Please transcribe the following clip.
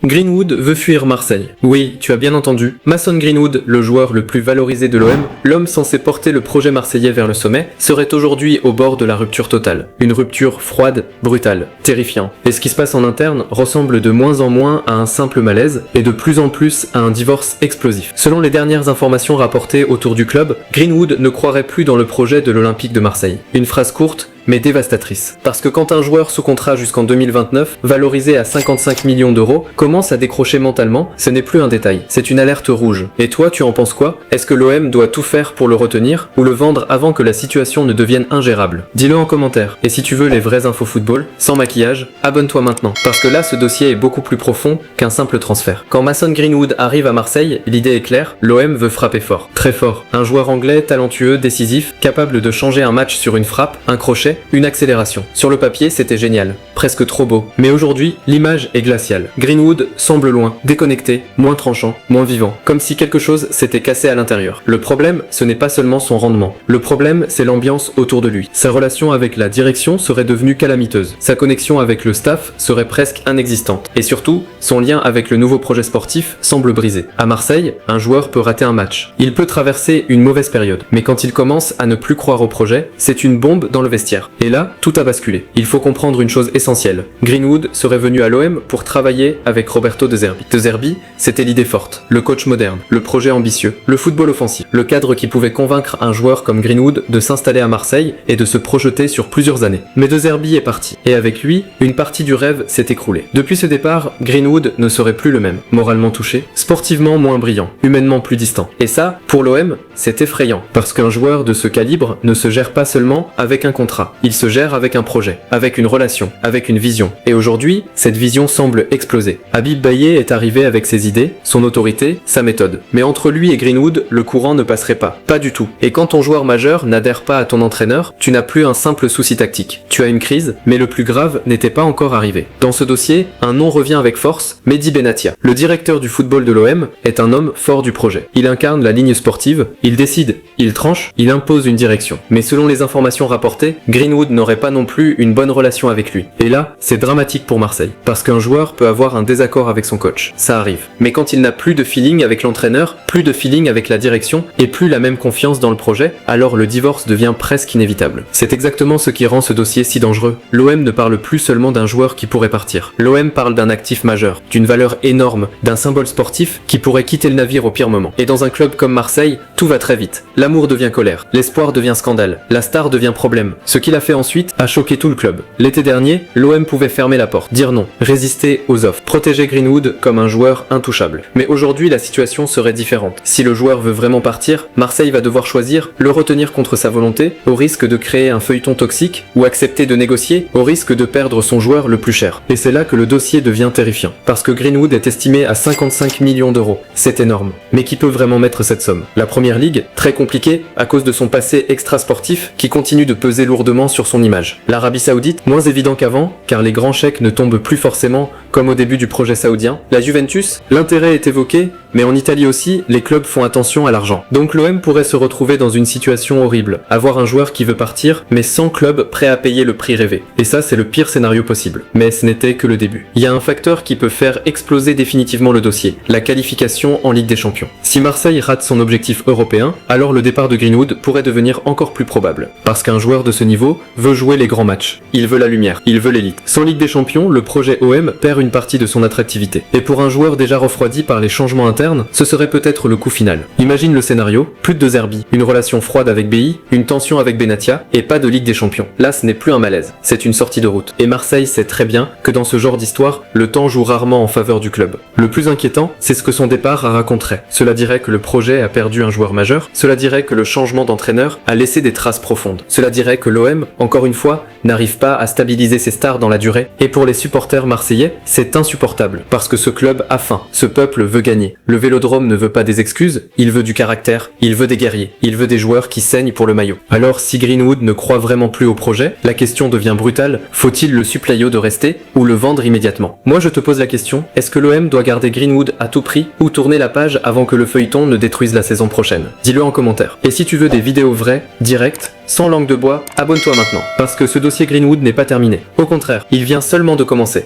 Greenwood veut fuir Marseille. Oui, tu as bien entendu. Mason Greenwood, le joueur le plus valorisé de l'OM, l'homme censé porter le projet marseillais vers le sommet, serait aujourd'hui au bord de la rupture totale. Une rupture froide, brutale, terrifiante. Et ce qui se passe en interne ressemble de moins en moins à un simple malaise et de plus en plus à un divorce explosif. Selon les dernières informations rapportées autour du club, Greenwood ne croirait plus dans le projet de l'Olympique de Marseille. Une phrase courte, mais dévastatrice. Parce que quand un joueur sous contrat jusqu'en 2029, valorisé à 55 millions d'euros, commence à décrocher mentalement, ce n'est plus un détail, c'est une alerte rouge. Et toi, tu en penses quoi? Est-ce que l'OM doit tout faire pour le retenir, ou le vendre avant que la situation ne devienne ingérable? Dis-le en commentaire. Et si tu veux les vraies infos football, sans maquillage, abonne-toi maintenant. Parce que là, ce dossier est beaucoup plus profond qu'un simple transfert. Quand Mason Greenwood arrive à Marseille, l'idée est claire, l'OM veut frapper fort. Très fort. Un joueur anglais, talentueux, décisif, capable de changer un match sur une frappe, un crochet, une accélération. Sur le papier, c'était génial, presque trop beau. Mais aujourd'hui, l'image est glaciale. Greenwood semble loin, déconnecté, moins tranchant, moins vivant, comme si quelque chose s'était cassé à l'intérieur. Le problème, ce n'est pas seulement son rendement. Le problème, c'est l'ambiance autour de lui. Sa relation avec la direction serait devenue calamiteuse. Sa connexion avec le staff serait presque inexistante. Et surtout, son lien avec le nouveau projet sportif semble brisé. À Marseille, un joueur peut rater un match. Il peut traverser une mauvaise période. Mais quand il commence à ne plus croire au projet, c'est une bombe dans le vestiaire. Et là, tout a basculé. Il faut comprendre une chose essentielle. Greenwood serait venu à l'OM pour travailler avec Roberto De Zerbi. De Zerbi, c'était l'idée forte, le coach moderne, le projet ambitieux, le football offensif, le cadre qui pouvait convaincre un joueur comme Greenwood de s'installer à Marseille et de se projeter sur plusieurs années. Mais De Zerbi est parti. Et avec lui, une partie du rêve s'est écroulée. Depuis ce départ, Greenwood ne serait plus le même. Moralement touché, sportivement moins brillant, humainement plus distant. Et ça, pour l'OM, c'est effrayant. Parce qu'un joueur de ce calibre ne se gère pas seulement avec un contrat. Il se gère avec un projet, avec une relation, avec une vision. Et aujourd'hui, cette vision semble exploser. Habib Bailly est arrivé avec ses idées, son autorité, sa méthode. Mais entre lui et Greenwood, le courant ne passerait pas. Pas du tout. Et quand ton joueur majeur n'adhère pas à ton entraîneur, tu n'as plus un simple souci tactique. Tu as une crise, mais le plus grave n'était pas encore arrivé. Dans ce dossier, un nom revient avec force, Mehdi Benatia. Le directeur du football de l'OM est un homme fort du projet. Il incarne la ligne sportive, il décide, il tranche, il impose une direction. Mais selon les informations rapportées, Greenwood n'aurait pas non plus une bonne relation avec lui. Et là, c'est dramatique pour Marseille. Parce qu'un joueur peut avoir un désaccord avec son coach. Ça arrive. Mais quand il n'a plus de feeling avec l'entraîneur, plus de feeling avec la direction, et plus la même confiance dans le projet, alors le divorce devient presque inévitable. C'est exactement ce qui rend ce dossier si dangereux. L'OM ne parle plus seulement d'un joueur qui pourrait partir. L'OM parle d'un actif majeur, d'une valeur énorme, d'un symbole sportif qui pourrait quitter le navire au pire moment. Et dans un club comme Marseille, tout va très vite. L'amour devient colère, l'espoir devient scandale, la star devient problème. Ce qu'il a fait ensuite a choqué tout le club. L'été dernier, l'OM pouvait fermer la porte, dire non, résister aux offres, protéger Greenwood comme un joueur intouchable. Mais aujourd'hui, la situation serait différente. Si le joueur veut vraiment partir, Marseille va devoir choisir le retenir contre sa volonté, au risque de créer un feuilleton toxique, ou accepter de négocier, au risque de perdre son joueur le plus cher. Et c'est là que le dossier devient terrifiant. Parce que Greenwood est estimé à 55 millions d'euros. C'est énorme. Mais qui peut vraiment mettre cette somme? La Première Ligue, très compliquée à cause de son passé extra-sportif qui continue de peser lourdement sur son image. L'Arabie Saoudite, moins évident qu'avant, car les grands chèques ne tombent plus forcément comme au début du projet saoudien. La Juventus, l'intérêt est évoqué, mais en Italie aussi, les clubs font attention à l'argent. Donc l'OM pourrait se retrouver dans une situation horrible, avoir un joueur qui veut partir, mais sans club prêt à payer le prix rêvé. Et ça, c'est le pire scénario possible. Mais ce n'était que le début. Il y a un facteur qui peut faire exploser définitivement le dossier, la qualification en Ligue des Champions. Si Marseille rate son objectif européen, alors le départ de Greenwood pourrait devenir encore plus probable. Parce qu'un joueur de ce niveau veut jouer les grands matchs. Il veut la lumière, il veut l'élite. Sans Ligue des Champions, le projet OM perd une partie de son attractivité. Et pour un joueur déjà refroidi par les changements internes, ce serait peut-être le coup final. Imagine le scénario, plus de De Zerbi, une relation froide avec BI, une tension avec Benatia, et pas de Ligue des Champions. Là, ce n'est plus un malaise, c'est une sortie de route. Et Marseille sait très bien que dans ce genre d'histoire, le temps joue rarement en faveur du club. Le plus inquiétant, c'est ce que son départ raconterait. Cela dirait que le projet a perdu un joueur majeur, cela dirait que le changement d'entraîneur a laissé des traces profondes. Cela dirait que l'OM, encore une fois, n'arrive pas à stabiliser ses stars dans la durée. Et pour les supporters marseillais, c'est insupportable, parce que ce club a faim, ce peuple veut gagner. Le Vélodrome ne veut pas des excuses, il veut du caractère, il veut des guerriers, il veut des joueurs qui saignent pour le maillot. Alors si Greenwood ne croit vraiment plus au projet, la question devient brutale, faut-il le suppléer de rester ou le vendre immédiatement? Moi je te pose la question, est-ce que l'OM doit garder Greenwood à tout prix ou tourner la page avant que le feuilleton ne détruise la saison prochaine? Dis-le en commentaire. Et si tu veux des vidéos vraies, directes, sans langue de bois, abonne-toi maintenant, parce que ce dossier Greenwood n'est pas terminé. Au contraire, il vient seulement de commencer.